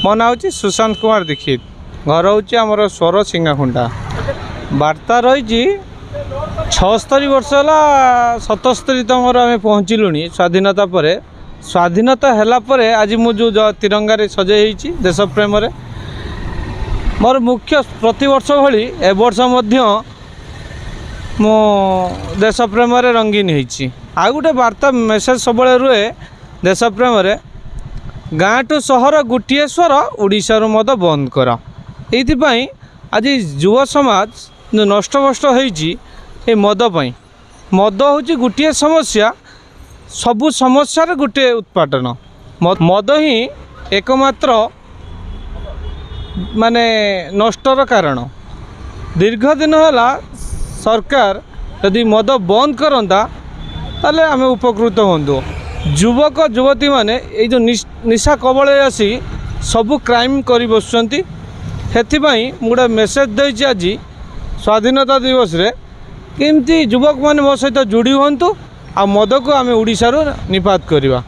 मो ना हूँ सुशांत कुमार दीक्षित घर हूँ आमर स्वर सिंगाखुंटा वार्ता रही 76 वर्ष है 77तम आम पहुँचलु स्वाधीनता पर स्वाधीनता हैला परे आज मुझे तिरंगा सजे देश प्रेम मोर मुख्य प्रतिवर्ष भली ए वर्ष मो देश प्रेम रंगीन होती आ गोटे वार्ता मेसेज सब रुए देश प्रेम गाँ टू सहर गोटे स्वर ओडिशा रू मद बंद कर ये आज युव समाज जो नष्टभ्रष्ट होती मद मद हूँ गोटे समस्या सबु समस्यार गोटे उत्पादन मद ही एकमात्र माने नष्टर कारण दीर्घ दिन है सरकार यदि मद बंद करता ताले आम उपकृत हूँ युवक युवती माने ये जो निशा कबल आसी सबू क्राइम कर बसुँच गोटे मेसेज देती आज स्वाधीनता दिवस रे केमती युवक माने मो सहित जोड़ी हूँ आ मद को आम ओडिशा निपात करवा।